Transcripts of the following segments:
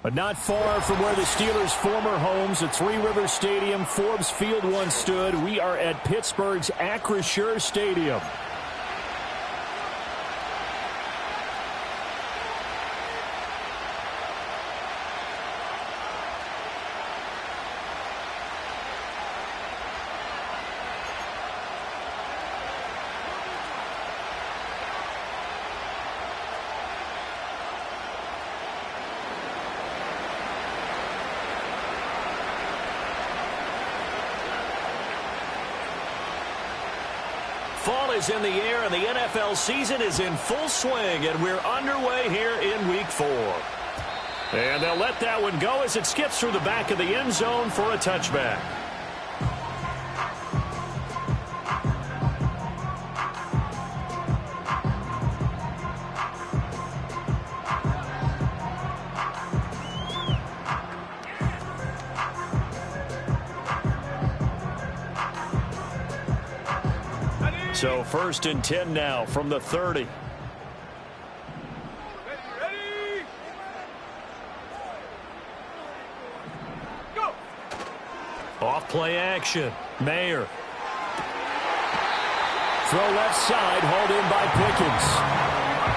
But not far from where the Steelers' former homes at Three Rivers Stadium, Forbes Field once stood, we are at Pittsburgh's Acrisure Stadium. Fall is in the air, and the NFL season is in full swing, and we're underway here in Week 4. And they'll let that one go as it skips through the back of the end zone for a touchback. So 1st and 10 now from the 30. Ready. Go. Off play action. Mayer. Throw left side, hauled in by Pickens.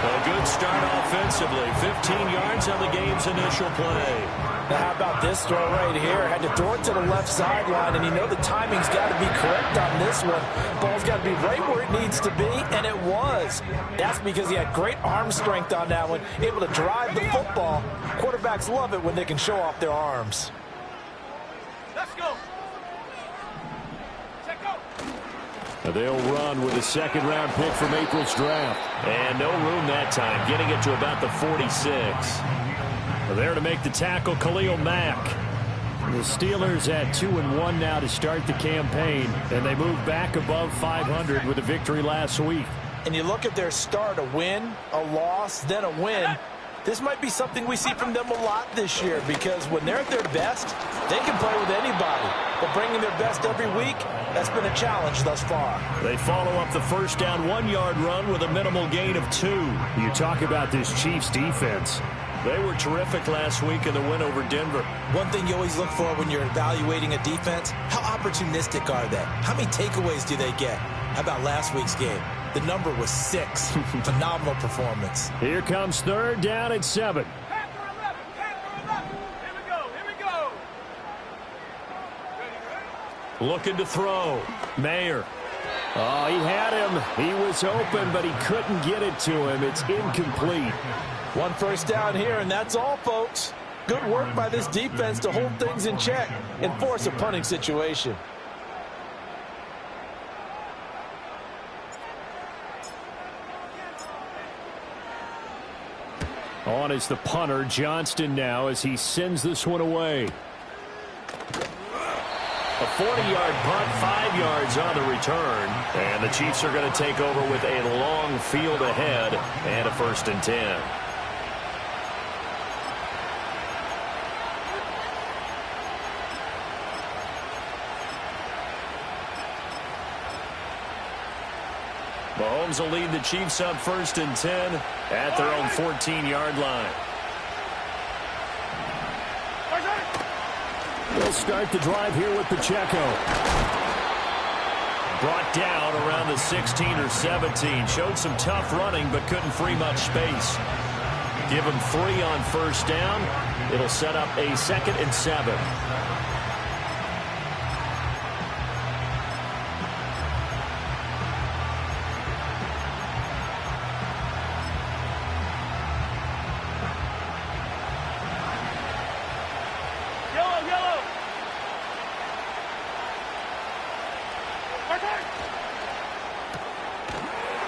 A good start offensively. 15 yards on the game's initial play. Now how about this throw right here? Had to throw it to the left sideline, and you know the timing's got to be correct on this one. Ball's got to be right where it needs to be, and it was. That's because he had great arm strength on that one, able to drive the football. Quarterbacks love it when they can show off their arms. Let's go. They'll run with a second-round pick from April's draft. And no room that time, getting it to about the 46. There to make the tackle, Khalil Mack. The Steelers at 2-1 now to start the campaign, and they move back above 500 with a victory last week. And you look at their start, a win, a loss, then a win. This might be something we see from them a lot this year, because when they're at their best, they can play with anybody. But bringing their best every week, that's been a challenge thus far. They follow up the first down 1-yard run with a minimal gain of 2. You talk about this Chiefs defense. They were terrific last week in the win over Denver. One thing you always look for when you're evaluating a defense, how opportunistic are they? How many takeaways do they get? How about last week's game? The number was 6. Phenomenal performance. Here comes 3rd down and 7. Panther 11. Here we go. Ready. Looking to throw. Mayer. Oh, he had him. He was open, but he couldn't get it to him. It's incomplete. 1 first down here, and that's all, folks. Good work by this defense to hold things in check and force a punting situation. On is the punter, Johnston, now as he sends this one away. A 40-yard punt, 5 yards on the return. And the Chiefs are going to take over with a long field ahead and a 1st and 10. Mahomes will lead the Chiefs up 1st and 10 at their own 14-yard line. They'll start the drive here with Pacheco. Brought down around the 16 or 17. Showed some tough running, but couldn't free much space. Give him 3 on 1st down. It'll set up a 2nd and 7.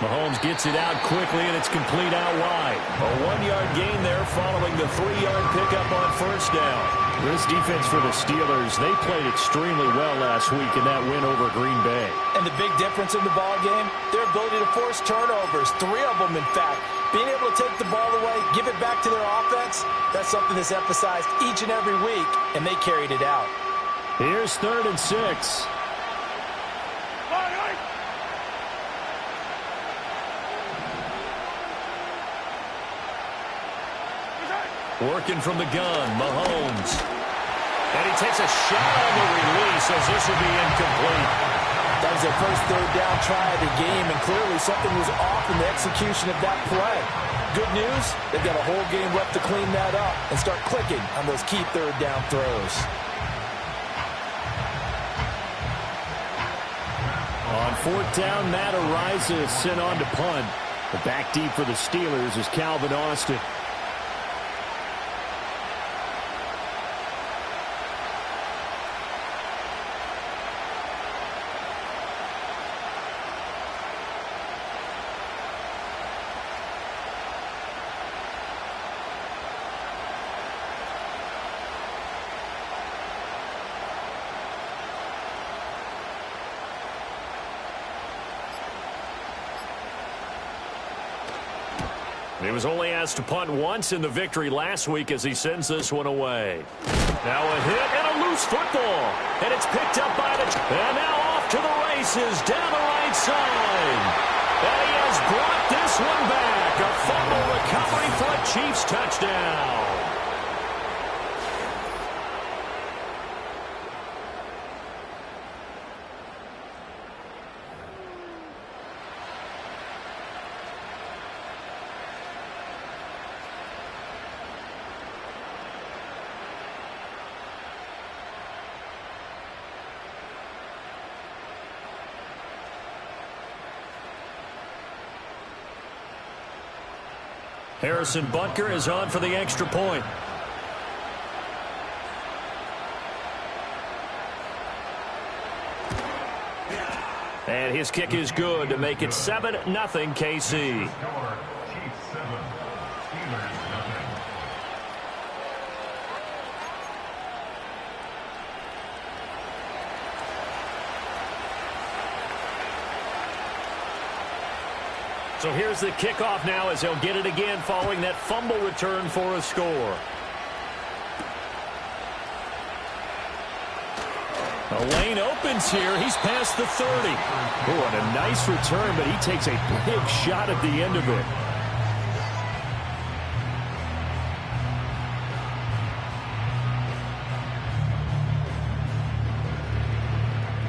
Mahomes gets it out quickly, and it's complete out wide. A 1-yard gain there following the 3-yard pickup on 1st down. This defense for the Steelers, they played extremely well last week in that win over Green Bay. And the big difference in the ball game, their ability to force turnovers, 3 of them, in fact. Being able to take the ball away, give it back to their offense, that's something that's emphasized each and every week, and they carried it out. Here's 3rd and 6. Working from the gun, Mahomes. And he takes a shot on the release as this will be incomplete. That was their first third down try of the game, and clearly something was off in the execution of that play. Good news, they've got a whole game left to clean that up and start clicking on those key third down throws. On fourth down, Matt Araiza is sent on to punt. The back deep for the Steelers is Calvin Austin. He was only asked to punt once in the victory last week as he sends this one away. Now a hit and a loose football. And it's picked up by the... And now off to the races down the right side. And he has brought this one back. A fumble recovery for a Chiefs touchdown. Harrison Butker is on for the extra point. And his kick is good to make it 7-0 KC. So here's the kickoff now as they'll get it again following that fumble return for a score. The lane opens here. He's past the 30. Oh, and a nice return, but he takes a big shot at the end of it.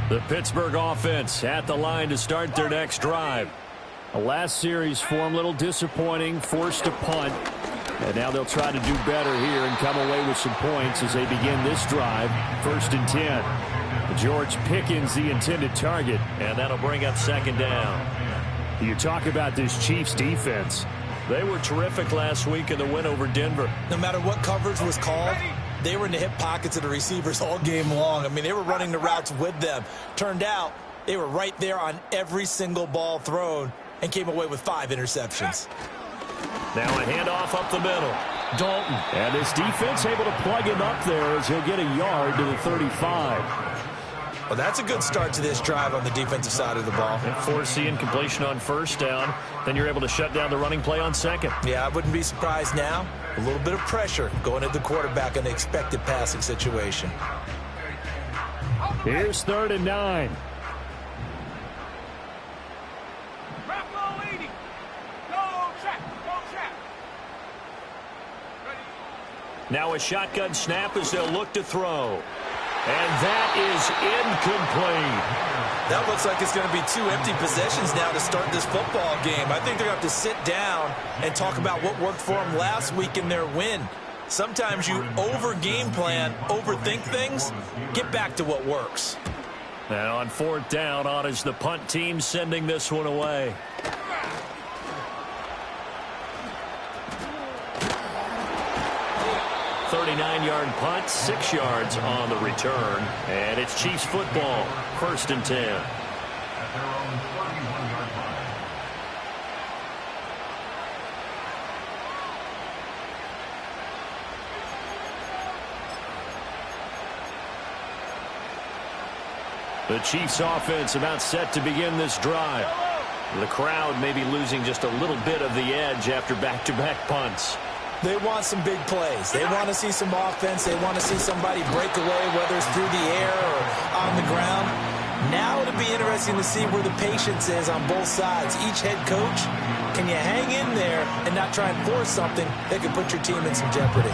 The Pittsburgh offense at the line to start their next drive. The last series form a little disappointing, forced to punt. And now they'll try to do better here and come away with some points as they begin this drive. 1st and 10. George Pickens, the intended target. And that'll bring up 2nd down. You talk about this Chiefs defense. They were terrific last week in the win over Denver. No matter what coverage was called, they were in the hip pockets of the receivers all game long. I mean, they were running the routes with them. Turned out they were right there on every single ball thrown and came away with 5 interceptions. Now a handoff up the middle. Dalton. And his defense able to plug him up there as he'll get a yard to the 35. Well, that's a good start to this drive on the defensive side of the ball. And force the incompletion on 1st down. Then you're able to shut down the running play on 2nd. Yeah, I wouldn't be surprised now. A little bit of pressure going at the quarterback in the expected passing situation. Here's 3rd and 9. Now a shotgun snap as they'll look to throw. And that is incomplete. That looks like it's going to be 2 empty possessions now to start this football game. I think they're going to have to sit down and talk about what worked for them last week in their win. Sometimes you over-game plan, overthink things, get back to what works. Now on 4th down, on is the punt team sending this one away. .39-yard punt, 6 yards on the return. And it's Chiefs football, 1st and 10. The Chiefs offense about set to begin this drive. The crowd may be losing just a little bit of the edge after back-to-back punts. They want some big plays. They want to see some offense. They want to see somebody break away, whether it's through the air or on the ground. Now it'll be interesting to see where the patience is on both sides. Each head coach, can you hang in there and not try and force something that could put your team in some jeopardy?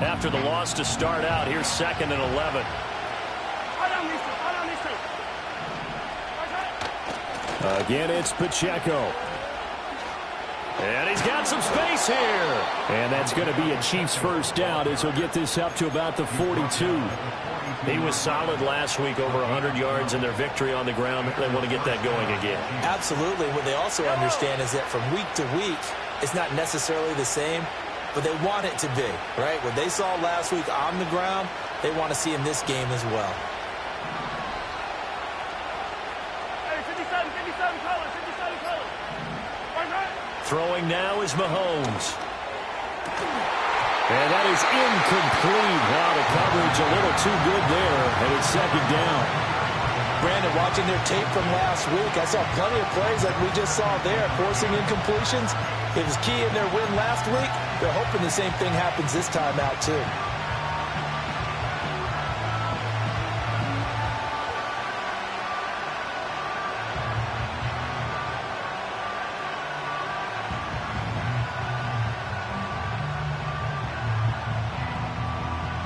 After the loss to start out, here's 2nd and 11. Again, it's Pacheco. And he's got some space here. And that's going to be a Chiefs first down as he'll get this up to about the 42. He was solid last week, over 100 yards in their victory on the ground. They want to get that going again. Absolutely. What they also understand is that from week to week, it's not necessarily the same, but they want it to be, right? What they saw last week on the ground, they want to see in this game as well. Hey, 57 colors. Throwing now is Mahomes. And that is incomplete. Wow, the coverage a little too good there, and it's 2nd down. Brandon, watching their tape from last week, I saw plenty of plays like we just saw there, forcing incompletions. It was key in their win last week. They're hoping the same thing happens this time out, too.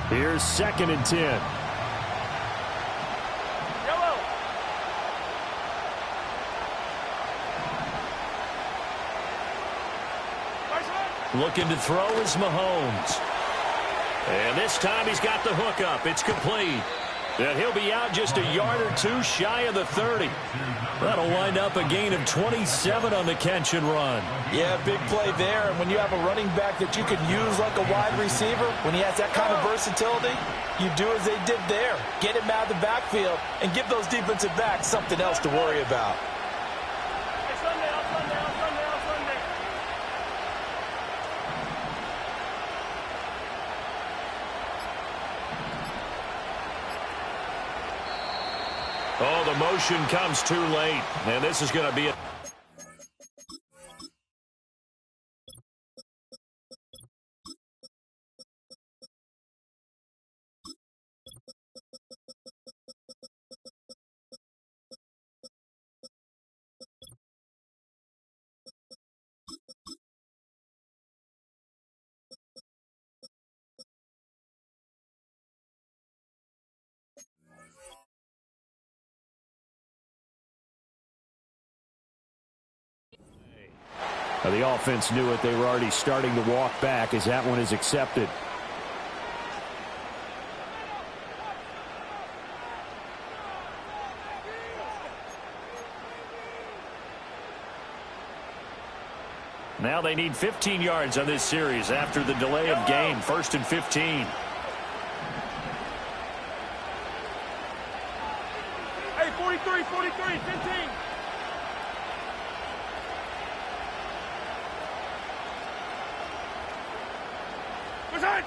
Here's 2nd and 10. Yellow. Looking to throw is Mahomes. And this time he's got the hook up. It's complete. And he'll be out just a yard or two shy of the 30. That'll wind up a gain of 27 on the catch and run. Yeah, big play there. And when you have a running back that you can use like a wide receiver, when he has that kind of versatility, you do as they did there. Get him out of the backfield and give those defensive backs something else to worry about. Hey, Sunday. Oh, the motion comes too late. And this is going to be a... The offense knew it. They were already starting to walk back as that one is accepted. Now they need 15 yards on this series after the delay of game. 1st and 15. Hey, 43, 15. Present.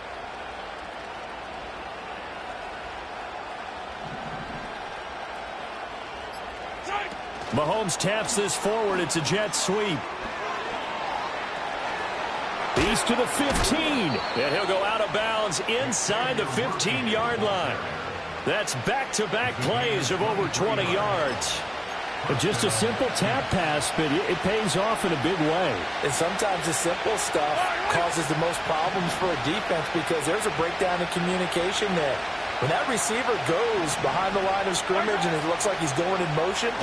Mahomes taps this forward. It's a jet sweep. He's to the 15. And he'll go out of bounds inside the 15-yard line. That's back-to-back plays of over 20 yards. But just a simple tap pass, but it pays off in a big way. And sometimes the simple stuff causes the most problems for a defense because there's a breakdown in communication there. When that receiver goes behind the line of scrimmage and it looks like he's going in motion,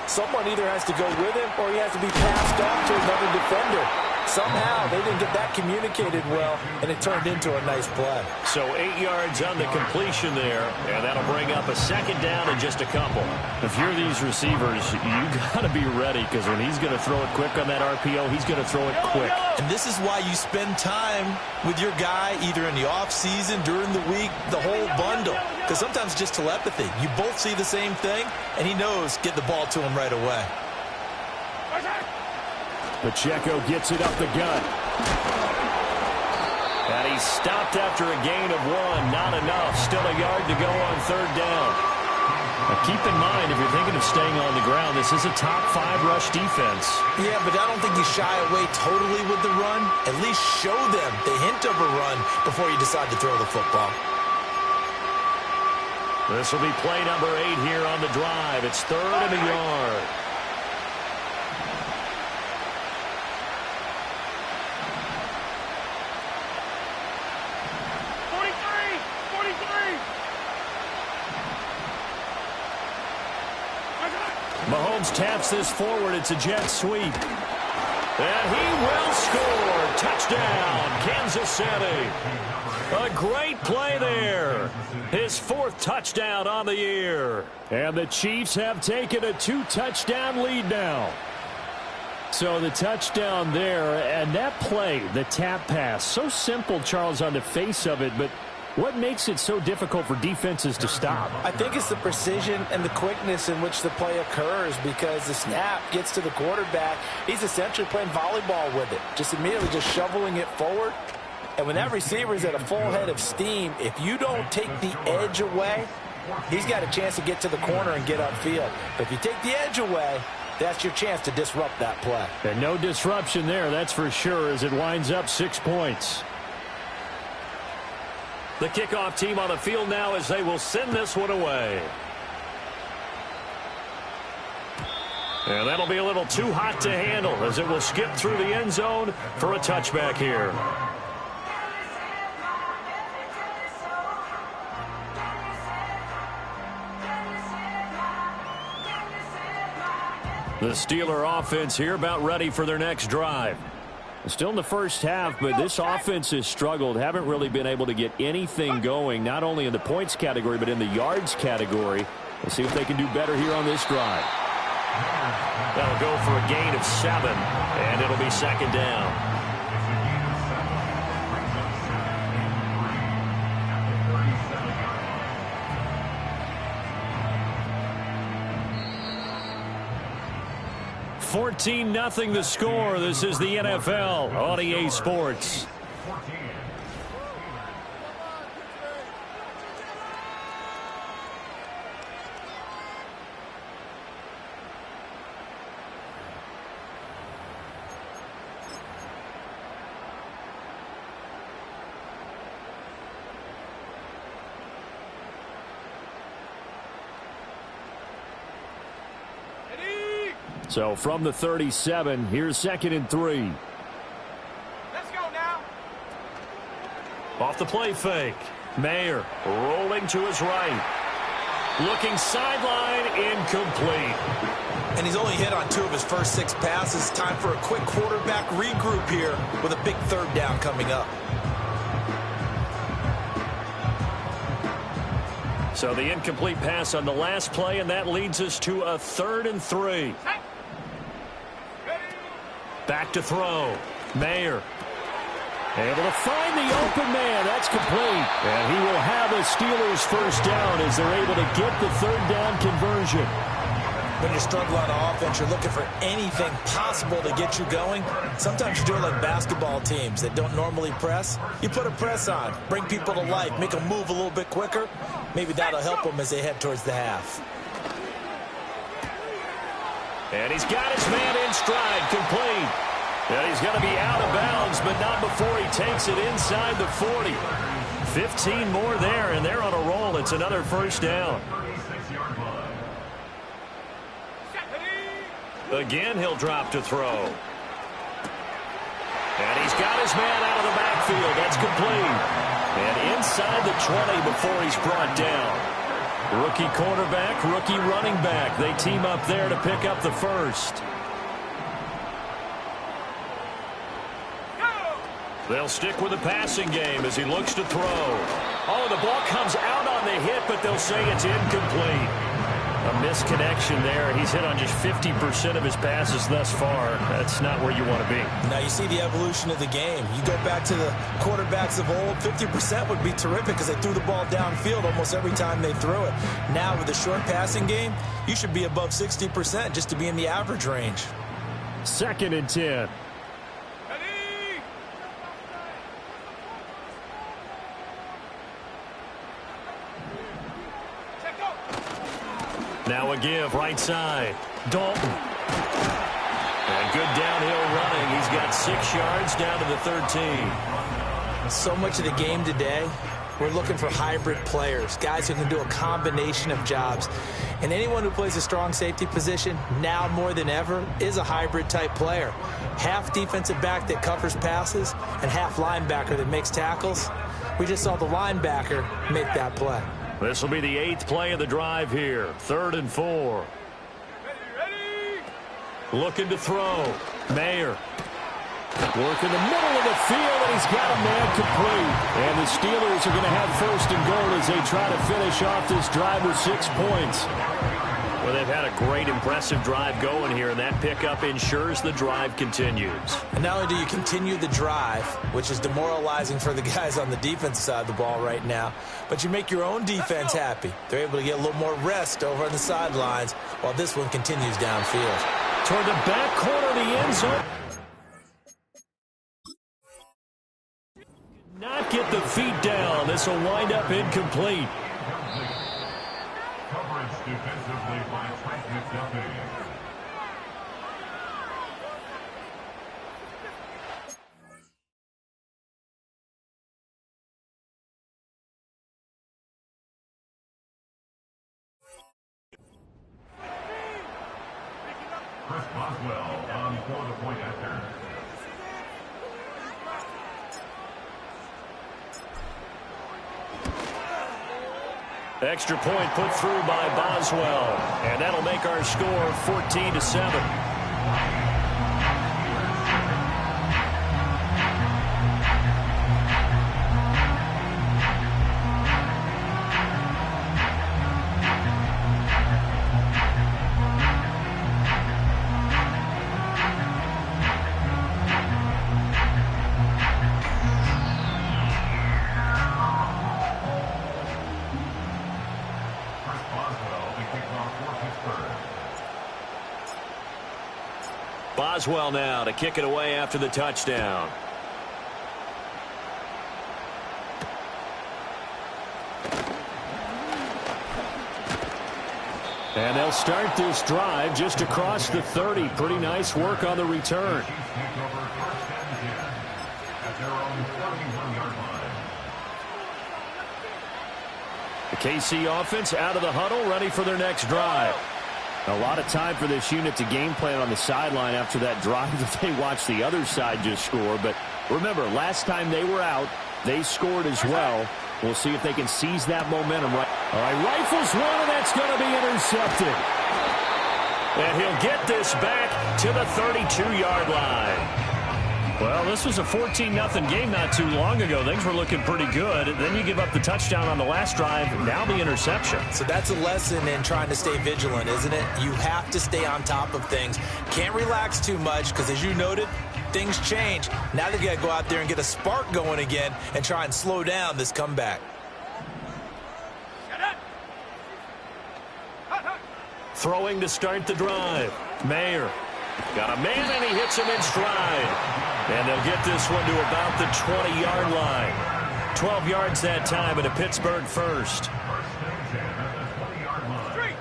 someone either has to go with him or he has to be passed off to another defender. Somehow they didn't get that communicated well, and it turned into a nice play. So 8 yards on the completion there, and that'll bring up a 2nd down in just a couple. If you're these receivers, you got to be ready because when he's going to throw it quick on that RPO, he's going to throw it quick. And this is why you spend time with your guy either in the offseason, during the week, the whole bundle. Because sometimes just telepathy. You both see the same thing, and he knows get the ball to him right away. Pacheco gets it up the gut. And he's stopped after a gain of 1. Not enough. Still a yard to go on 3rd down. Now keep in mind, if you're thinking of staying on the ground, this is a top 5 rush defense. Yeah, but I don't think you shy away totally with the run. At least show them the hint of a run before you decide to throw the football. This will be play number 8 here on the drive. It's 3rd and a yard. Mahomes taps this forward. It's a jet sweep. And he will score. Touchdown, Kansas City. A great play there. His 4th touchdown on the year. And the Chiefs have taken a 2-touchdown lead now. So the touchdown there, and that play, the tap pass, so simple, Charles, on the face of it, but what makes it so difficult for defenses to stop? I think it's the precision and the quickness in which the play occurs, because the snap gets to the quarterback. He's essentially playing volleyball with it, just immediately just shoveling it forward. And when that receiver is at a full head of steam, if you don't take the edge away, he's got a chance to get to the corner and get upfield. But if you take the edge away, that's your chance to disrupt that play. And no disruption there, that's for sure, as it winds up 6 points. The kickoff team on the field now as they will send this one away. And that'll be a little too hot to handle as it will skip through the end zone for a touchback here. The Steeler offense here about ready for their next drive. Still in the first half, but this offense has struggled. Haven't really been able to get anything going, not only in the points category, but in the yards category. Let's see if they can do better here on this drive. That'll go for a gain of 7, and it'll be 2nd down. $14-0 the score. This is the NFL on EA Sports. So from the 37, here's 2nd and 3. Let's go now. Off the play fake. Mayer rolling to his right. Looking sideline, incomplete. And he's only hit on 2 of his first 6 passes. Time for a quick quarterback regroup here with a big 3rd down coming up. So the incomplete pass on the last play, and that leads us to a 3rd and 3. Back to throw. Mayer. Able to find the open man. That's complete. And he will have a Steelers first down as they're able to get the 3rd down conversion. When you're struggling on offense, you're looking for anything possible to get you going. Sometimes you do it like basketball teams that don't normally press. You put a press on, bring people to life, make them move a little bit quicker. Maybe that'll help them as they head towards the half. And he's got his man in stride, complete. And he's going to be out of bounds, but not before he takes it inside the 40. 15 more there, and they're on a roll. It's another first down. Again, he'll drop to throw. And he's got his man out of the backfield. That's complete. And inside the 20 before he's brought down. Rookie quarterback, rookie running back. They team up there to pick up the first. They'll stick with the passing game as he looks to throw. Oh, the ball comes out on the hit, but they'll say it's incomplete. A misconnection there. He's hit on just 50% of his passes thus far. That's not where you want to be. Now you see the evolution of the game. You go back to the quarterbacks of old, 50% would be terrific because they threw the ball downfield almost every time they threw it. Now with the short passing game, you should be above 60% just to be in the average range. 2nd and 10. Now a give right side. Dalton. And good downhill running. He's got 6 yards down to the 13. So much of the game today, we're looking for hybrid players, guys who can do a combination of jobs. And anyone who plays a strong safety position, now more than ever, is a hybrid-type player. Half defensive back that covers passes and half linebacker that makes tackles. We just saw the linebacker make that play. This will be the 8th play of the drive here. 3rd and 4. Looking to throw. Mayer. Work in the middle of the field, and he's got a man complete. And the Steelers are going to have 1st and goal as they try to finish off this drive with 6 points. Well, they've had a great, impressive drive going here, and that pickup ensures the drive continues. And not only do you continue the drive, which is demoralizing for the guys on the defensive side of the ball right now, but you make your own defense happy. They're able to get a little more rest over on the sidelines while this one continues downfield. Toward the back corner of the end zone. Not get the feet down. This will wind up incomplete. Coverage defensively by Frank McDuffie. Chris Boswell on for the point after. Extra point put through by Boswell. And that'll make our score 14-7. Boswell now to kick it away after the touchdown. And they'll start this drive just across the 30. Pretty nice work on the return. The KC offense out of the huddle, ready for their next drive. A lot of time for this unit to game plan on the sideline after that drive that they watched the other side just score. But remember, last time they were out, they scored as well. We'll see if they can seize that momentum. All right, rifles one, and that's going to be intercepted. And he'll get this back to the 32-yard line. Well, this was a 14-0 game not too long ago. Things were looking pretty good. Then you give up the touchdown on the last drive. Now the interception. So that's a lesson in trying to stay vigilant, isn't it? You have to stay on top of things. Can't relax too much because, as you noted, things change. Now they got to go out there and get a spark going again and try and slow down this comeback. Throwing to start the drive. Mayer. Got a man, and he hits him in stride. And they'll get this one to about the 20-yard line. 12 yards that time, and a Pittsburgh first. Street!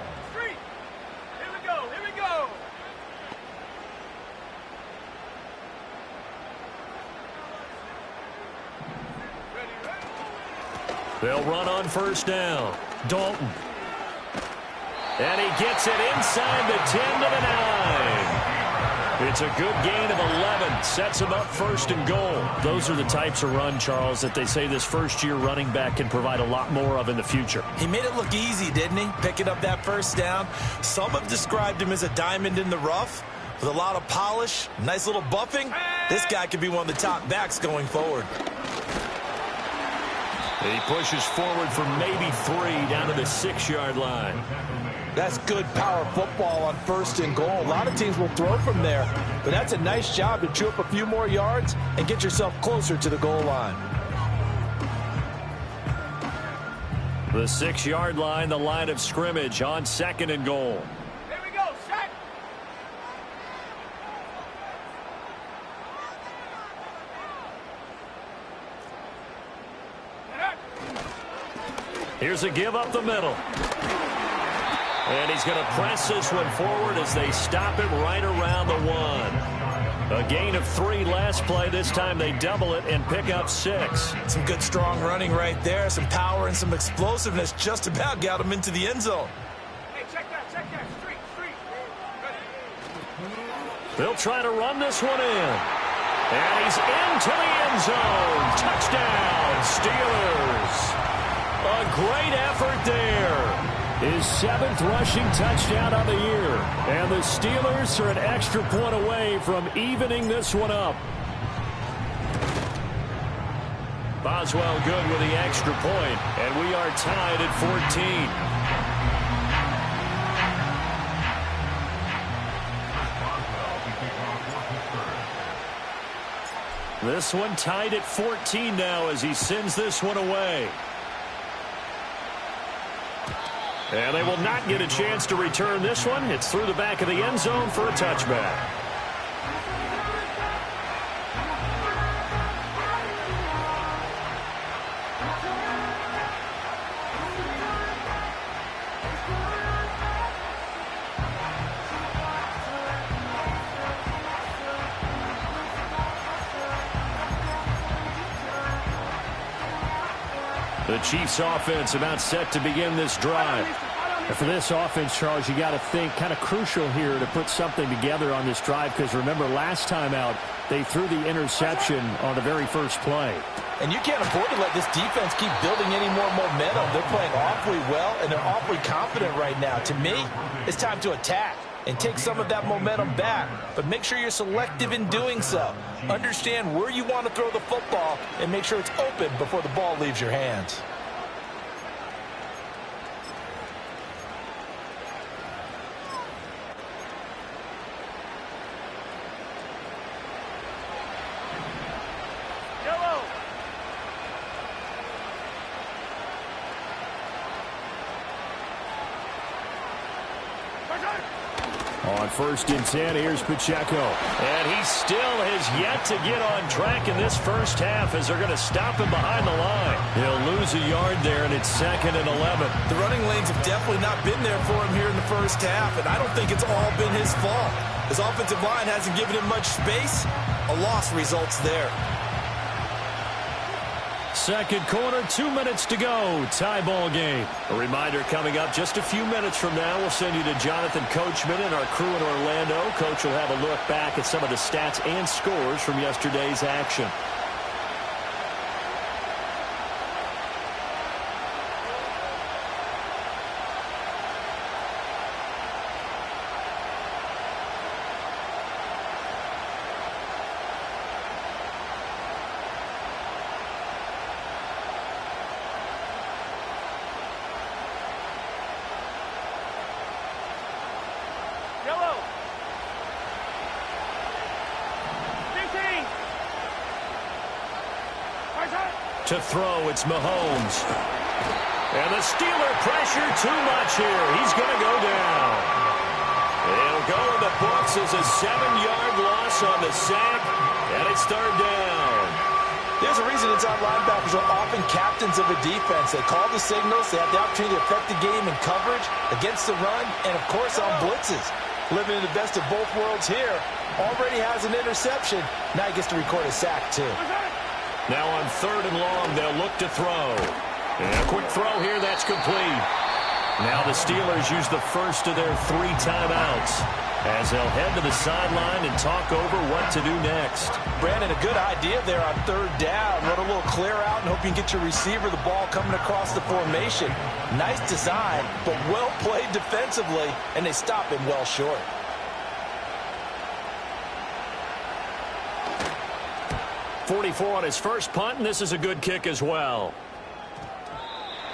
Here we go! They'll run on first down. Dalton. And he gets it inside the 10 to the 9. It's a good gain of 11. Sets him up 1st and goal. Those are the types of run, Charles, that they say this first-year running back can provide a lot more of in the future. He made it look easy, didn't he? Picking up that first down. Some have described him as a diamond in the rough with a lot of polish, nice little buffing. This guy could be one of the top backs going forward. He pushes forward for maybe 3 down to the 6-yard line. That's good power football on 1st and goal. A lot of teams will throw from there, but that's a nice job to chew up a few more yards and get yourself closer to the goal line. The 6-yard line, the line of scrimmage on 2nd and goal. Here we go, set! Here's a give up the middle. And he's going to press this one forward as they stop him right around the 1. A gain of 3 last play. This time they double it and pick up 6. Some good strong running right there. Some power and some explosiveness just about got him into the end zone. Hey, check that. Street. They'll try to run this one in. And he's into the end zone. Touchdown, Steelers. A great effort there. His 7th rushing touchdown of the year. And the Steelers are an extra point away from evening this one up. Boswell good with the extra point, and we are tied at 14. This one tied at 14 now as he sends this one away. And they will not get a chance to return this one. It's through the back of the end zone for a touchback. The Chiefs offense about set to begin this drive. And for this offense, Charles, you got to think kind of crucial here to put something together on this drive, because remember last time out they threw the interception on the very first play. And you can't afford to let this defense keep building any more momentum. They're playing awfully well, and they're awfully confident right now. To me, it's time to attack and take some of that momentum back. But make sure you're selective in doing so. Understand where you want to throw the football and make sure it's open before the ball leaves your hands. On 1st and 10, here's Pacheco. And he still has yet to get on track in this first half as they're going to stop him behind the line. He'll lose a yard there, and it's 2nd and 11. The running lanes have definitely not been there for him here in the first half, and I don't think it's all been his fault. His offensive line hasn't given him much space. A loss results there. Second quarter, 2 minutes to go. Tie ball game. A reminder coming up just a few minutes from now. We'll send you to Jonathan Coachman and our crew in Orlando. Coach will have a look back at some of the stats and scores from yesterday's action. To throw, it's Mahomes. And the Steeler pressure too much here. He's going to go down. It'll go in the books as a 7-yard loss on the sack, and it's 3rd down. There's a reason inside linebackers are often captains of a defense. They call the signals. They have the opportunity to affect the game in coverage, against the run, and, of course, on blitzes. Living in the best of both worlds here. Already has an interception. Now he gets to record a sack, too. Now on 3rd and long, they'll look to throw. And a quick throw here, that's complete. Now the Steelers use the first of their 3 timeouts as they'll head to the sideline and talk over what to do next. Brandon, a good idea there on 3rd down. Run a little clear out and hope you can get your receiver the ball coming across the formation. Nice design, but well played defensively, and they stop him well short. .44 on his first punt, and this is a good kick as well.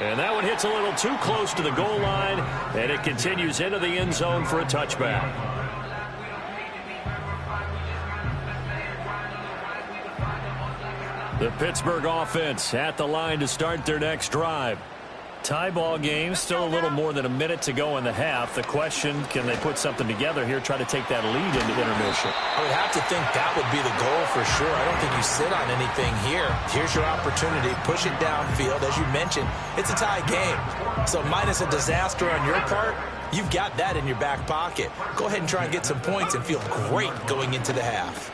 And that one hits a little too close to the goal line, and it continues into the end zone for a touchback. The Pittsburgh offense at the line to start their next drive. Tie ball game, still a little more than a minute to go in the half. The question, can they put something together here, try to take that lead into intermission? I would have to think that would be the goal for sure. I don't think you sit on anything here. Here's your opportunity. Push it downfield. As you mentioned, it's a tie game. So minus a disaster on your part, you've got that in your back pocket. Go ahead and try and get some points and feel great going into the half.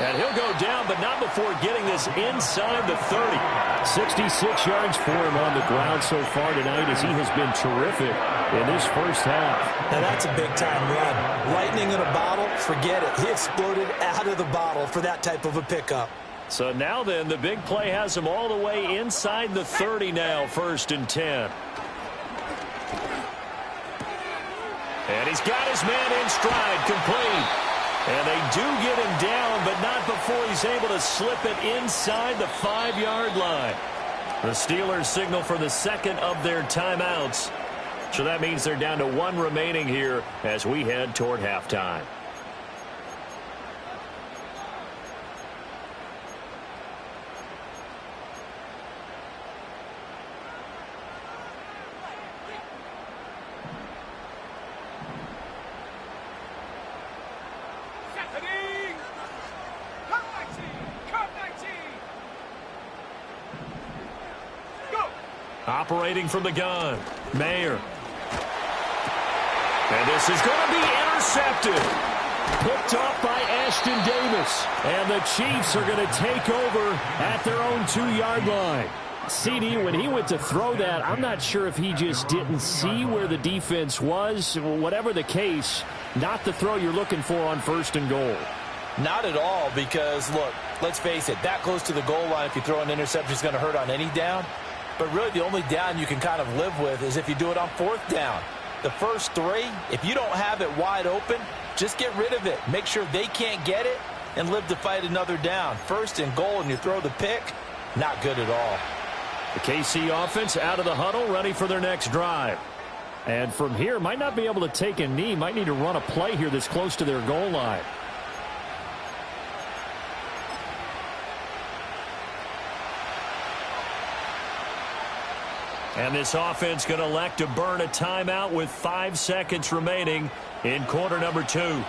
And he'll go down, but not before getting this inside the 30. 66 yards for him on the ground so far tonight as he has been terrific in this first half. Now that's a big-time run. Lightning in a bottle, forget it. He exploded out of the bottle for that type of a pickup. So now then, the big play has him all the way inside the 30 now, 1st and 10. And he's got his man in stride, complete. And they do get him down, but not before he's able to slip it inside the 5-yard line. The Steelers signal for the second of their timeouts. So that means they're down to 1 remaining here as we head toward halftime. Operating from the gun, Mayer. And this is going to be intercepted. Picked off by Ashton Davis. And the Chiefs are going to take over at their own 2-yard line. CD, when he went to throw that, I'm not sure if he just didn't see where the defense was. Whatever the case, not the throw you're looking for on 1st and goal. Not at all, because, look, let's face it, that close to the goal line, if you throw an interception, is going to hurt on any down. But really the only down you can kind of live with is if you do it on 4th down. The first 3, if you don't have it wide open, just get rid of it. Make sure they can't get it and live to fight another down. 1st and goal and you throw the pick, not good at all. The KC offense out of the huddle, ready for their next drive. And from here, might not be able to take a knee. Might need to run a play here that's close to their goal line. And this offense going to elect to burn a timeout with 5 seconds remaining in quarter number 2.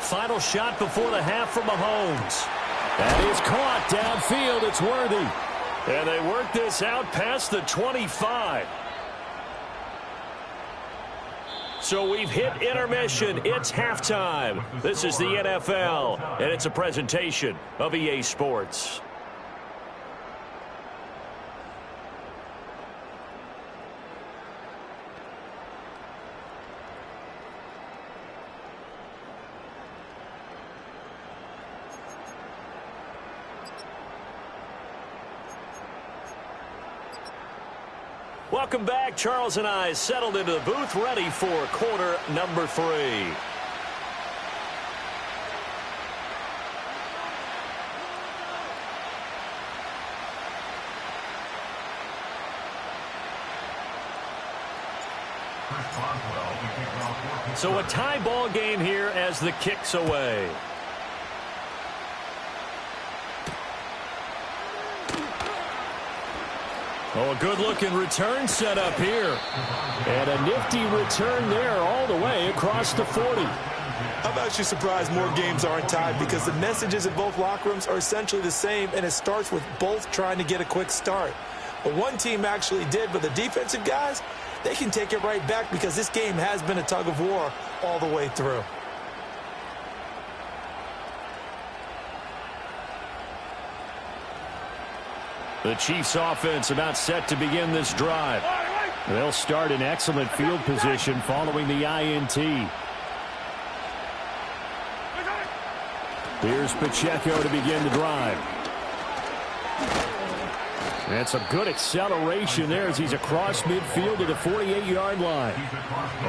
Final shot before the half from Mahomes. That is caught downfield. It's Worthy. And they work this out past the 25. So we've hit intermission. It's halftime. This is the NFL, and it's a presentation of EA Sports. Welcome back. Charles and I settled into the booth, ready for quarter number 3. So a tie ball game here as the kick's away. Oh, a good-looking return set up here. And a nifty return there all the way across the 40. I'm actually surprised more games aren't tied because the messages in both locker rooms are essentially the same, and it starts with both trying to get a quick start. But one team actually did, but the defensive guys, they can take it right back because this game has been a tug of war all the way through. The Chiefs offense about set to begin this drive. They'll start in excellent field position following the INT. Here's Pacheco to begin the drive. And some good acceleration there as he's across midfield to the 48-yard line.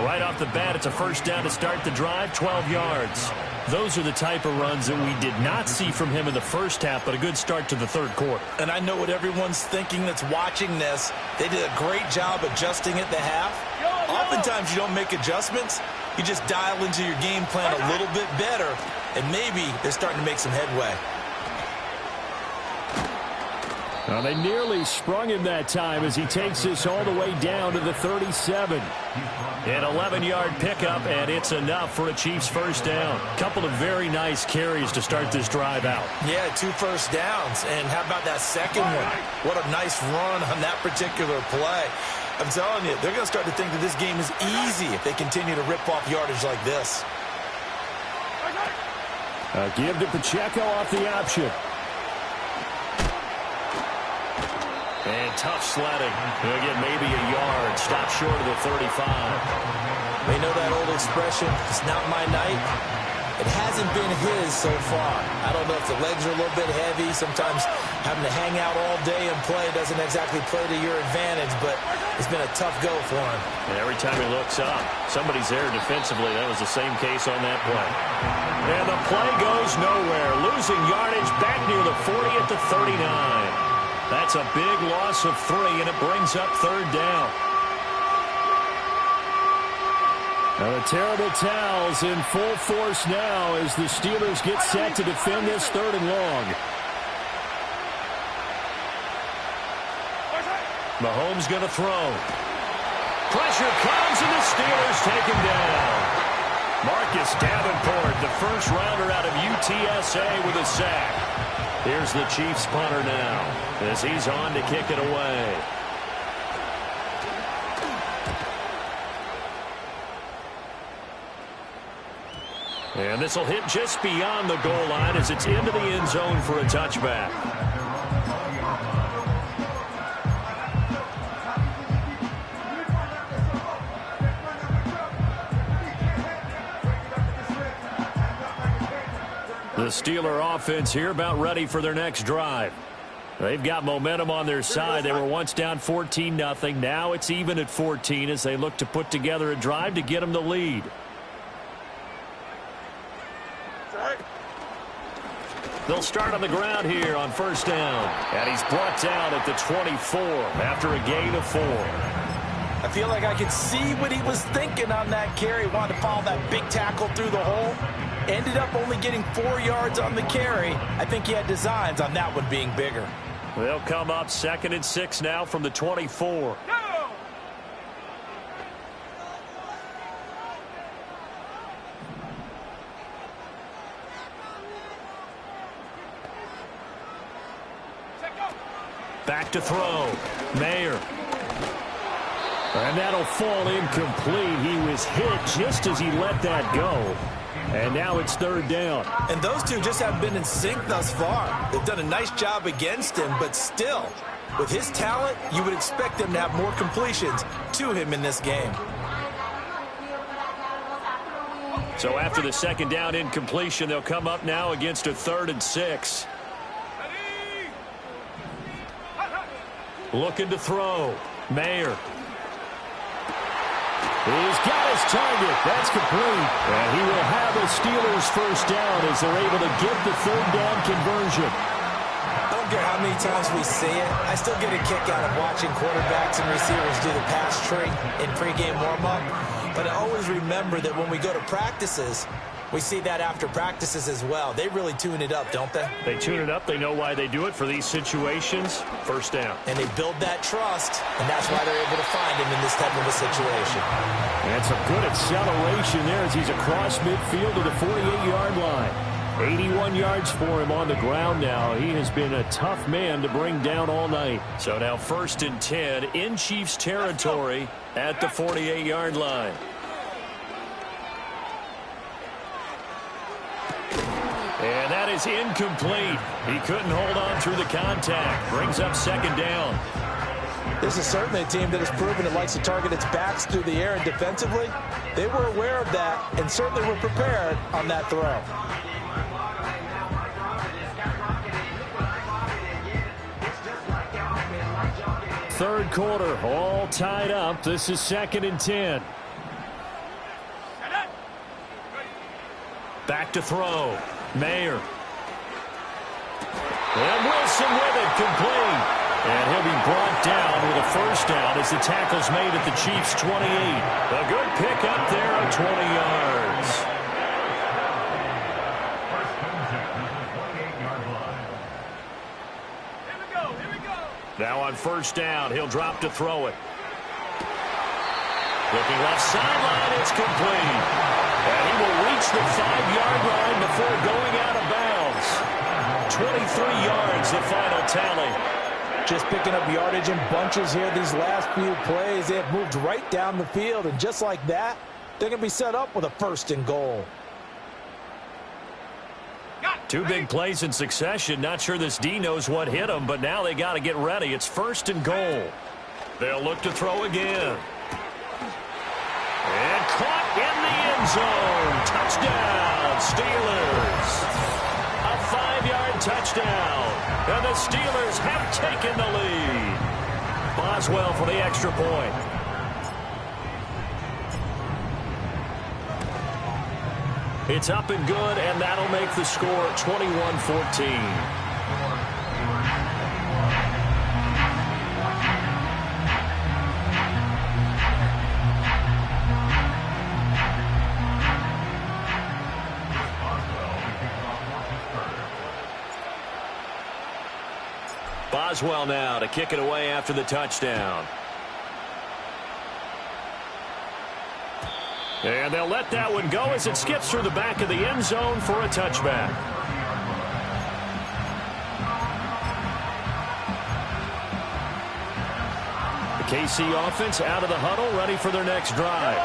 Right off the bat, it's a first down to start the drive, 12 yards. Those are the type of runs that we did not see from him in the first half, but a good start to the third quarter. And I know what everyone's thinking that's watching this. They did a great job adjusting at the half. Oftentimes you don't make adjustments. You just dial into your game plan a little bit better, and maybe they're starting to make some headway. Well, they nearly sprung him that time as he takes this all the way down to the 37. An 11-yard pickup, and it's enough for a Chiefs first down. Couple of very nice carries to start this drive out. Yeah, 2 first downs. And how about that second one? What a nice run on that particular play. I'm telling you, they're going to start to think that this game is easy if they continue to rip off yardage like this. Give to Pacheco off the option. And tough sledding. He'll get maybe a yard. Stop short of the 35. They know that old expression, it's not my night. It hasn't been his so far. I don't know if the legs are a little bit heavy. Sometimes having to hang out all day and play doesn't exactly play to your advantage, but it's been a tough go for him. And every time he looks up, somebody's there defensively. That was the same case on that play. And the play goes nowhere. Losing yardage back near the 40 at the 39. That's a big loss of 3, and it brings up third down. Now the terrible towels in full force now as the Steelers get set to defend this 3rd and long. Mahomes going to throw. Pressure comes, and the Steelers take him down. Marcus Davenport, the first rounder out of UTSA, with a sack. Here's the Chiefs punter now as he's on to kick it away. And this will hit just beyond the goal line as it's into the end zone for a touchback. The Steeler offense here about ready for their next drive. They've got momentum on their side. They were once down 14-0. Now it's even at 14 as they look to put together a drive to get them the lead. They'll start on the ground here on first down. And he's brought down at the 24 after a gain of 4. I feel like I could see what he was thinking on that carry. Wanted to follow that big tackle through the hole. Ended up only getting 4 yards on the carry. I think he had designs on that one being bigger. They'll come up 2nd and 6 now from the 24. Back to throw. Mayer. And that'll fall incomplete. He was hit just as he let that go. And now it's 3rd down. And those two just haven't been in sync thus far. They've done a nice job against him, but still, with his talent, you would expect them to have more completions to him in this game. So after the 2nd down incompletion, they'll come up now against a 3rd and 6. Looking to throw. Mayer. He's got his target. That's complete. And he will have a Steelers first down as they're able to get the 3rd down conversion. I don't care how many times we see it. I still get a kick out of watching quarterbacks and receivers do the pass tree in pregame warm-up. But I always remember that when we go to practices, we see that after practices as well. They really tune it up, don't they? They tune it up. They know why they do it for these situations. First down. And they build that trust, and that's why they're able to find him in this type of a situation. And some good acceleration there as he's across midfield to the 48-yard line. 81 yards for him on the ground now. He has been a tough man to bring down all night. So now 1st and 10 in Chiefs territory at the 48-yard line. And that is incomplete. He couldn't hold on through the contact. Brings up 2nd down. This is certainly a team that has proven it likes to target its backs through the air, and defensively, they were aware of that and certainly were prepared on that throw. third quarter, all tied up. This is 2nd and 10. Back to throw. Mayer. And Wilson with it, complete. And he'll be brought down with a first down as the tackle's made at the Chiefs' 28. A good pick up there of 20 yards. Here we go. Now on first down, he'll drop to throw it. Looking left sideline, it's complete. And he will reach the 5-yard line before going out of bounds. 23 yards, the final tally. Just picking up yardage in bunches here these last few plays. They have moved right down the field, and just like that, they're going to be set up with a 1st and goal. 2 big plays in succession. Not sure this D knows what hit him, but now they got to get ready. It's 1st and goal. They'll look to throw again. And caught in the end zone. Touchdown, Steelers. A 5-yard touchdown. And the Steelers have taken the lead. Boswell for the extra point. It's up and good, and that'll make the score 21-14. Boswell now to kick it away after the touchdown. And they'll let that one go as it skips through the back of the end zone for a touchback. The KC offense out of the huddle, ready for their next drive.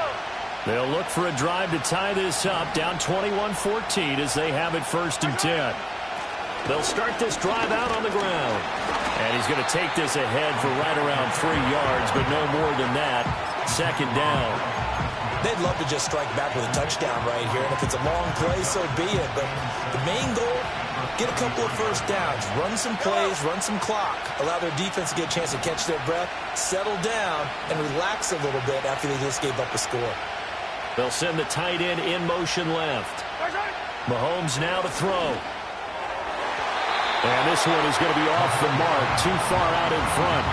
They'll look for a drive to tie this up, down 21-14 as they have it 1st and 10. They'll start this drive out on the ground. And he's going to take this ahead for right around 3 yards, but no more than that. 2nd down. They'd love to just strike back with a touchdown right here, and if it's a long play, so be it. But the main goal, get a couple of first downs, run some plays, run some clock, allow their defense to get a chance to catch their breath, settle down, and relax a little bit after they just gave up a score. They'll send the tight end in motion left. Mahomes now to throw. And this one is going to be off the mark, too far out in front.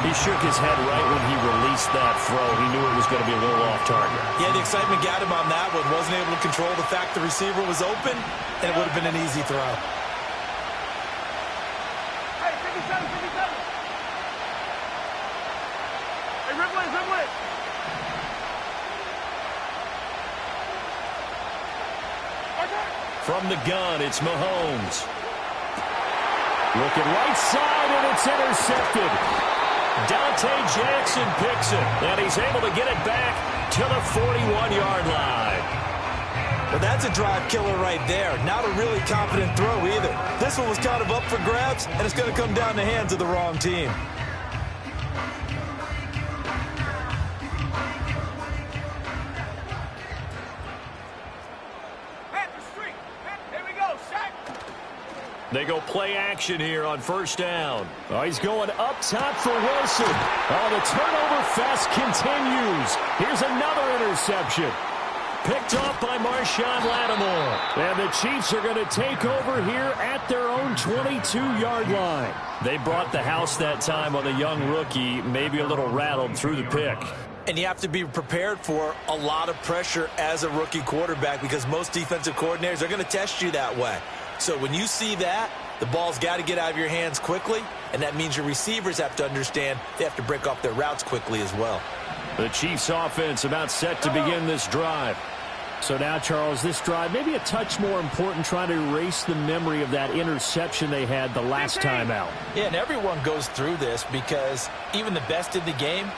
He shook his head right when he released that throw. He knew it was going to be a little off target. Yeah, the excitement got him on that one. Wasn't able to control the fact the receiver was open, and it would have been an easy throw. Hey, 57. Hey, Ripley. From the gun, it's Mahomes. Looking right side, and it's intercepted. Dante Jackson picks it, and he's able to get it back to the 41-yard line. Well, that's a drive killer right there. Not a really confident throw either. This one was kind of up for grabs, and it's going to come down the hands of the wrong team. They go play action here on first down. Oh, he's going up top for Wilson. Oh, the turnover fest continues. Here's another interception. Picked off by Marshawn Lattimore. And the Chiefs are going to take over here at their own 22-yard line. They brought the house that time on the young rookie, maybe a little rattled through the pick. And you have to be prepared for a lot of pressure as a rookie quarterback because most defensive coordinators are going to test you that way. So when you see that, the ball's got to get out of your hands quickly, and that means your receivers have to understand they have to break off their routes quickly as well. The Chiefs offense about set to begin this drive. So now, Charles, this drive maybe a touch more important, trying to erase the memory of that interception they had the last time out. Yeah, and everyone goes through this because even the best in the game,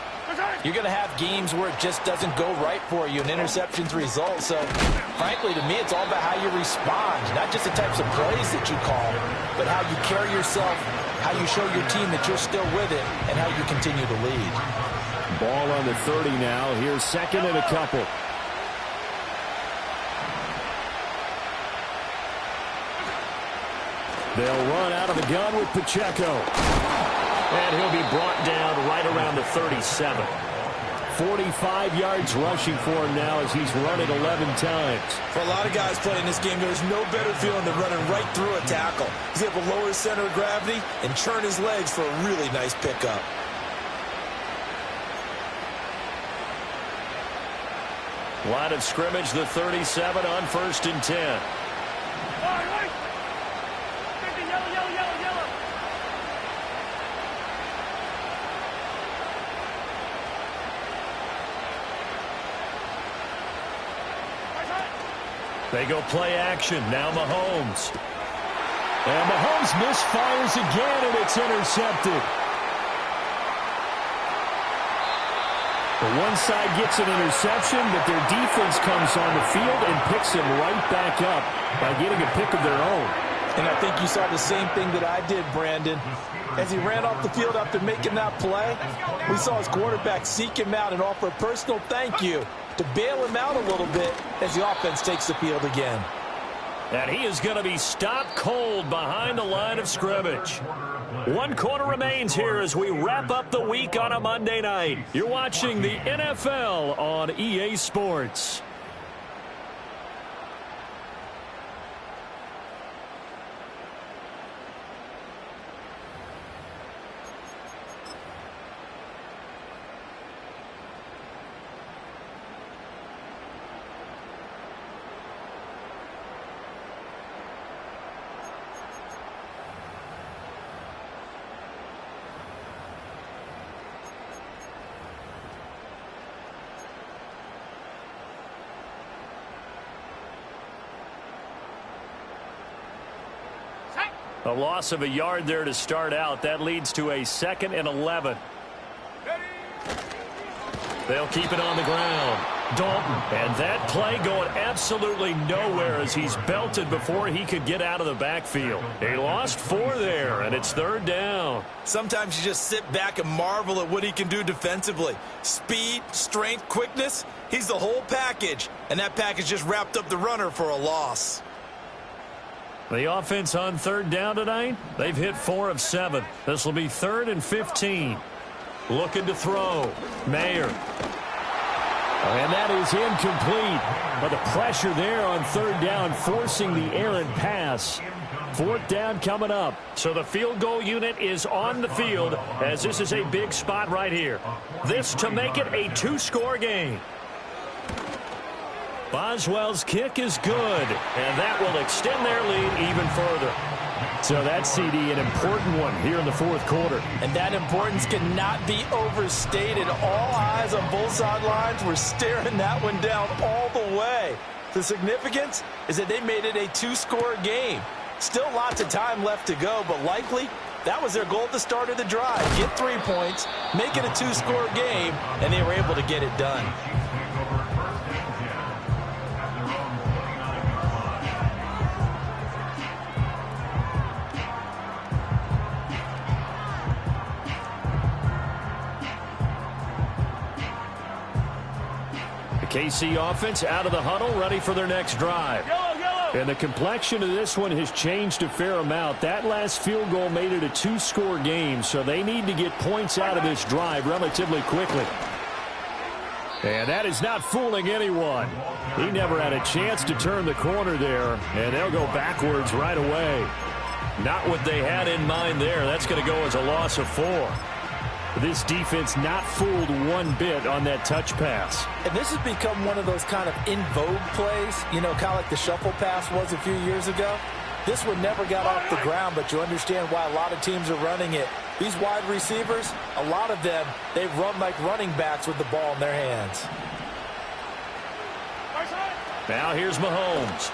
you're going to have games where it just doesn't go right for you, and interceptions result. So, frankly, to me, it's all about how you respond, not just the types of plays that you call, but how you carry yourself, how you show your team that you're still with it, and how you continue to lead. Ball on the 30 now. Here's 2nd and a couple. They'll run out of the gun with Pacheco. And he'll be brought down right around the 37. 45 yards rushing for him now as he's run it 11 times. For a lot of guys playing this game, there's no better feeling than running right through a tackle. He's able to lower his center of gravity and churn his legs for a really nice pickup. Line of scrimmage, the 37 on 1st and 10. They go play action. Now Mahomes. And Mahomes misfires again, and it's intercepted. The one side gets an interception, but their defense comes on the field and picks him right back up by getting a pick of their own. And I think you saw the same thing that I did, Brandon. As he ran off the field after making that play, we saw his quarterback seek him out and offer a personal thank you to bail him out a little bit as the offense takes the field again. And he is going to be stopped cold behind the line of scrimmage. 1 quarter remains here as we wrap up the week on a Monday night. You're watching the NFL on EA Sports. A loss of a yard there to start out. That leads to a 2nd and 11. They'll keep it on the ground. Dalton. And that play going absolutely nowhere as he's belted before he could get out of the backfield. He lost 4 there, and it's 3rd down. Sometimes you just sit back and marvel at what he can do defensively. Speed, strength, quickness. He's the whole package. And that package just wrapped up the runner for a loss. The offense on 3rd down tonight, they've hit 4 of 7. This will be 3rd and 15. Looking to throw. Mayer. And that is incomplete. But the pressure there on 3rd down, forcing the errant pass. 4th down coming up. So the field goal unit is on the field as this is a big spot right here. This to make it a 2-score game. Boswell's kick is good, and that will extend their lead even further. So that CD, an important one here in the 4th quarter. And that importance cannot be overstated. All eyes on both sidelines were staring that one down all the way. The significance is that they made it a 2-score game. Still lots of time left to go, but likely that was their goal at the start of the drive. Get 3 points, make it a 2-score game, and they were able to get it done. KC offense out of the huddle, ready for their next drive. And the complexion of this one has changed a fair amount. That last field goal made it a 2-score game, so they need to get points out of this drive relatively quickly. And that is not fooling anyone. He never had a chance to turn the corner there, and they'll go backwards right away. Not what they had in mind there. That's going to go as a loss of 4. This defense not fooled one bit on that touch pass. And this has become one of those kind of in vogue plays, you know, kind of like the shuffle pass was a few years ago. This one never got off the ground, but you understand why a lot of teams are running it. These wide receivers, a lot of them, they run like running backs with the ball in their hands. Now here's Mahomes.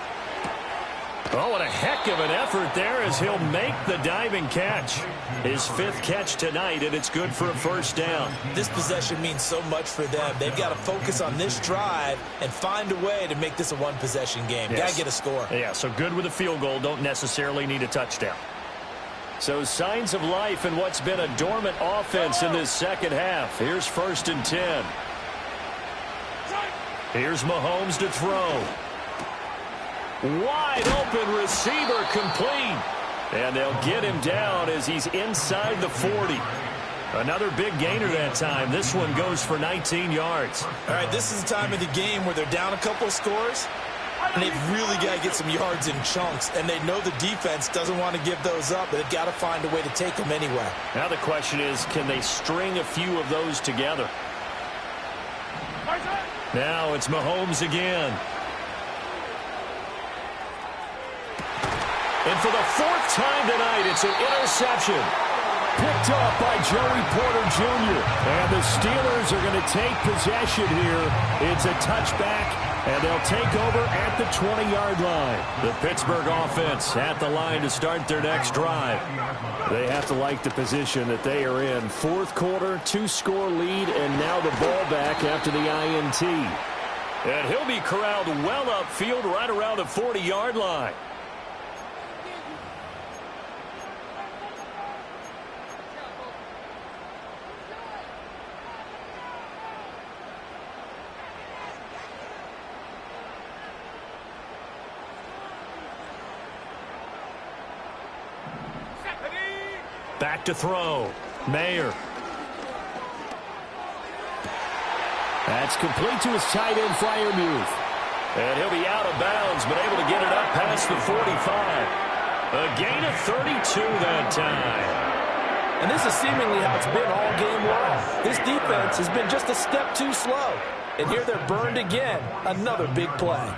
Oh, what a heck of an effort there as he'll make the diving catch. His 5th catch tonight, and it's good for a 1st down. This possession means so much for them. They've got to focus on this drive and find a way to make this a 1-possession game. Yes. Got to get a score. Yeah, so good with a field goal. Don't necessarily need a touchdown. So signs of life in what's been a dormant offense in this 2nd half. Here's 1st and 10. Here's Mahomes to throw. Wide open receiver complete. And they'll get him down as he's inside the 40. Another big gainer that time. This one goes for 19 yards. All right, this is the time of the game where they're down a couple of scores, and they've really got to get some yards in chunks, and they know the defense doesn't want to give those up, but they've got to find a way to take them anyway. Now the question is, can they string a few of those together? Now it's Mahomes again. And for the fourth time tonight, it's an interception. Picked up by Joey Porter Jr. And the Steelers are going to take possession here. It's a touchback, and they'll take over at the 20-yard line. The Pittsburgh offense at the line to start their next drive. They have to like the position that they are in. Fourth quarter, 2-score lead, and now the ball back after the INT. And he'll be corralled well upfield right around the 40-yard line. Back to throw. Mayer. That's complete to his tight end, Freiermuth. And he'll be out of bounds, but able to get it up past the 45. A gain of 32 that time. And this is seemingly how it's been all game long. This defense has been just a step too slow. And here they're burned again. Another big play.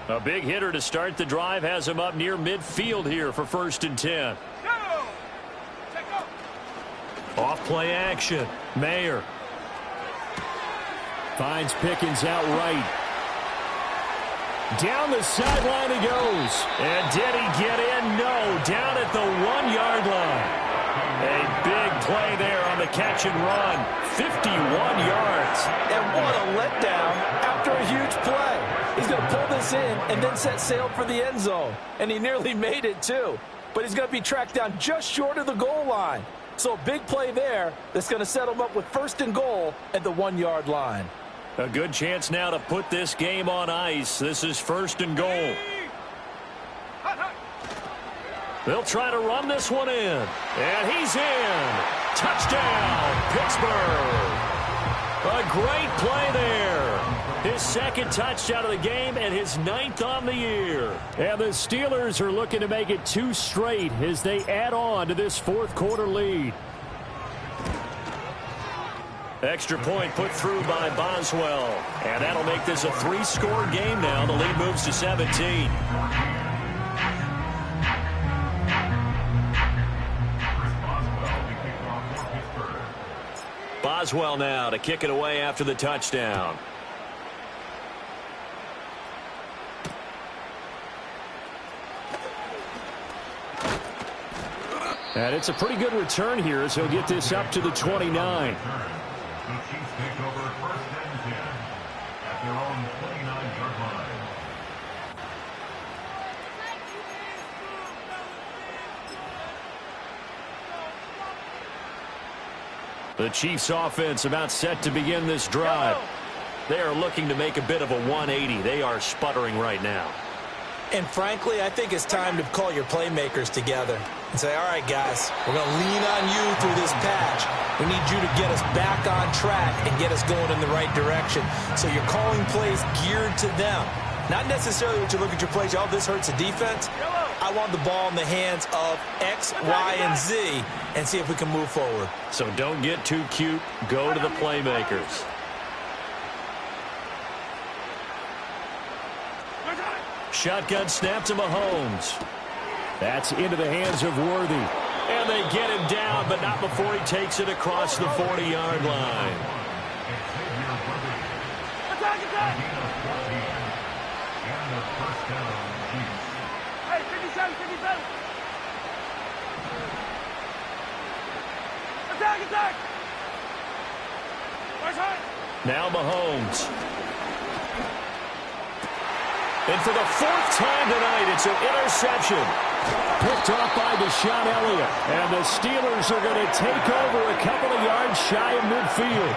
A big hitter to start the drive has him up near midfield here for 1st and 10. Off play action. Mayer. Finds Pickens out right. Down the sideline he goes. And did he get in? No. Down at the 1-yard line. A big play there on the catch and run. 51 yards. And what a letdown after a huge play. He's going to pull this in and then set sail for the end zone. And he nearly made it too. But he's going to be tracked down just short of the goal line. So a big play there that's going to set him up with 1st and goal at the 1-yard line. A good chance now to put this game on ice. This is 1st and goal. They'll try to run this one in. And he's in. Touchdown, Pittsburgh. A great play there. His 2nd touchdown of the game and his 9th on the year. And the Steelers are looking to make it 2 straight as they add on to this 4th quarter lead. Extra point put through by Boswell. And that'll make this a 3-score game now. The lead moves to 17. Boswell now to kick it away after the touchdown. And it's a pretty good return here as he'll get this up to the 29. The Chiefs take over 1st and 10 at their own 29-yard line. The Chiefs offense about set to begin this drive. They are looking to make a bit of a 180. They are sputtering right now. And frankly, I think it's time to call your playmakers together and say, all right, guys, we're going to lean on you through this patch. We need you to get us back on track and get us going in the right direction. So you're calling plays geared to them. Not necessarily what you look at your plays, oh, this hurts the defense. I want the ball in the hands of X, Y, and Z and see if we can move forward. So don't get too cute. Go to the playmakers. Shotgun snap to Mahomes. That's into the hands of Worthy. And they get him down, but not before he takes it across the 40-yard line. Attack, attack! And the first down, Chiefs. Hey, 57, 57! Attack, attack! Nice high! Now Mahomes. And for the 4th time tonight, it's an interception. Picked off by Deshaun Elliott. And the Steelers are going to take over a couple of yards shy of midfield.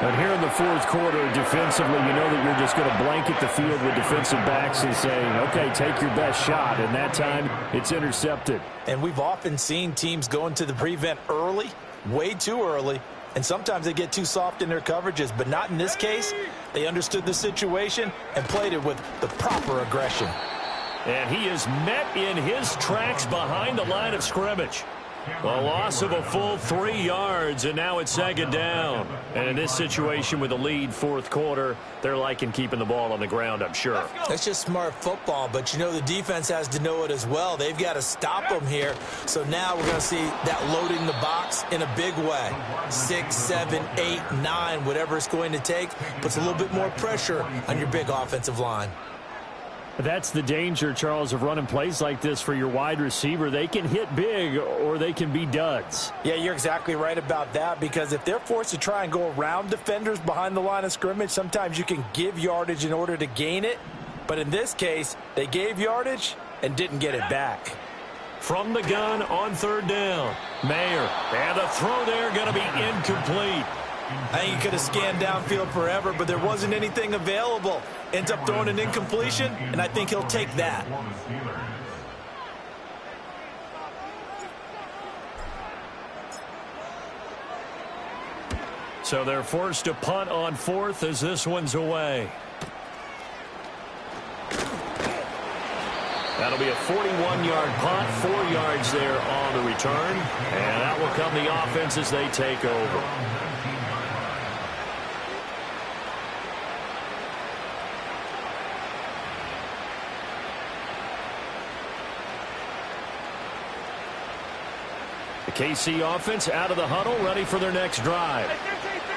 And here in the fourth quarter, defensively, you know that you're just going to blanket the field with defensive backs and say, okay, take your best shot. And that time, it's intercepted. And we've often seen teams go into the prevent early, way too early, and sometimes they get too soft in their coverages. But not in this case. They understood the situation and played it with the proper aggression. And he is met in his tracks behind the line of scrimmage. A loss of a full 3 yards, and now it's second down. And in this situation with a lead fourth quarter, they're liking keeping the ball on the ground, I'm sure. That's just smart football, but you know the defense has to know it as well. They've got to stop them here. So now we're going to see that loading the box in a big way. 6, 7, 8, 9, whatever it's going to take, puts a little bit more pressure on your big offensive line. That's the danger, Charles, of running plays like this for your wide receiver. They can hit big or they can be duds. Yeah, you're exactly right about that, because if they're forced to try and go around defenders behind the line of scrimmage, sometimes you can give yardage in order to gain it. But in this case, they gave yardage and didn't get it back. From the gun on third down, Mayer. And the throw there going to be incomplete. I think he could have scanned downfield forever, but there wasn't anything available. Ends up throwing an incompletion, and I think he'll take that. So they're forced to punt on fourth as this one's away. That'll be a 41-yard punt, 4 yards there on the return. And that will come the offense as they take over. The KC offense out of the huddle, ready for their next drive.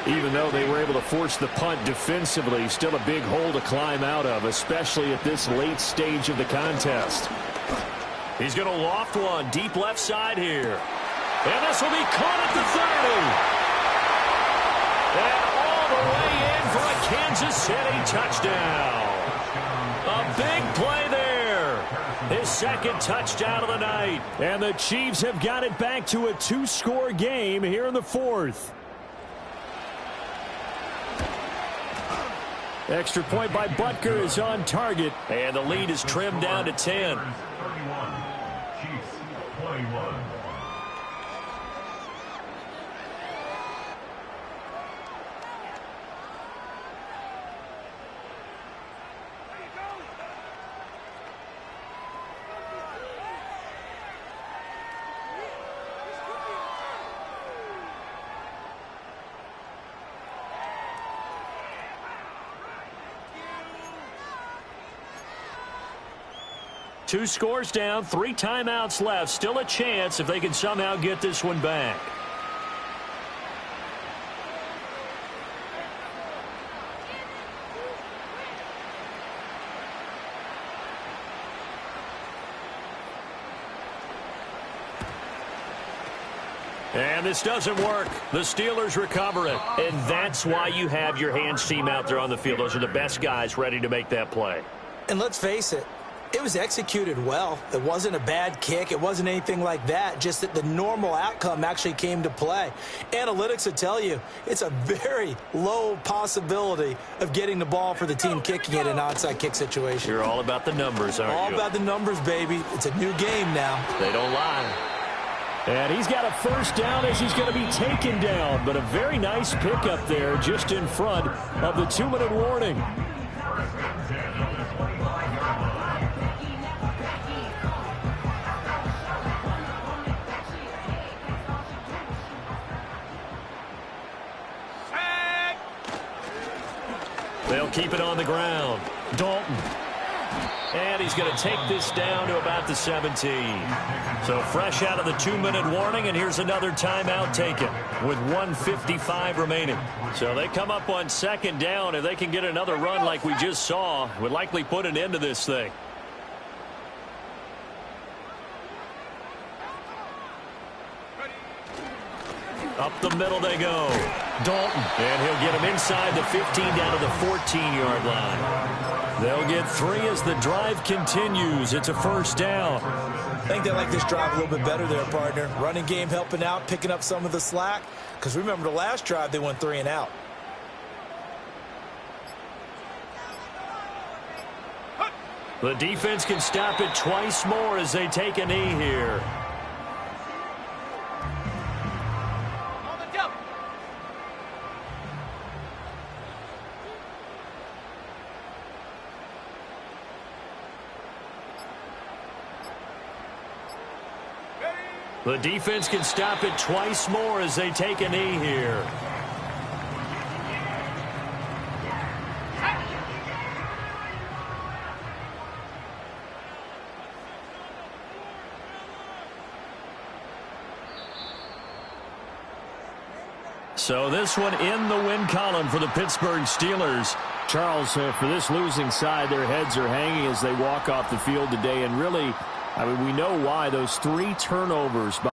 Even though they were able to force the punt defensively, still a big hole to climb out of, especially at this late stage of the contest. He's going to loft one deep left side here. And this will be caught at the 30. And all the way in for a Kansas City touchdown. A big play there. His second touchdown of the night. And the Chiefs have got it back to a 2-score game here in the fourth. Extra point by Butker is on target. And the lead is trimmed down to 10. 31, Chiefs 21. Two scores down, 3 timeouts left. Still a chance if they can somehow get this one back. And this doesn't work. The Steelers recover it. And that's why you have your hands team out there on the field. Those are the best guys ready to make that play. And let's face it, it was executed well. It wasn't a bad kick. It wasn't anything like that. Just that the normal outcome actually came to play. Analytics will tell you it's a very low possibility of getting the ball for the team kicking it in an onside kick situation. You're all about the numbers, aren't you? All about the numbers, baby. It's a new game now. They don't lie. And he's got a first down as he's going to be taken down. But a very nice pickup there just in front of the 2-minute warning. They'll keep it on the ground. Dalton. And he's going to take this down to about the 17. So fresh out of the 2-minute warning, and here's another timeout taken with 1:55 remaining. So they come up on second down. If they can get another run like we just saw, would likely put an end to this thing. Up the middle they go. Dalton. And he'll get him inside the 15 down to the 14-yard line. They'll get 3 as the drive continues. It's a first down. I think they like this drive a little bit better there, partner. Running game helping out, picking up some of the slack. Because remember the last drive, they went 3 and out. The defense can stop it twice more as they take a knee here. On the double. The defense can stop it twice more as they take a knee here. So this one in the win column for the Pittsburgh Steelers. Charles, for this losing side, their heads are hanging as they walk off the field today. And really, I mean, we know why. Those 3 turnovers by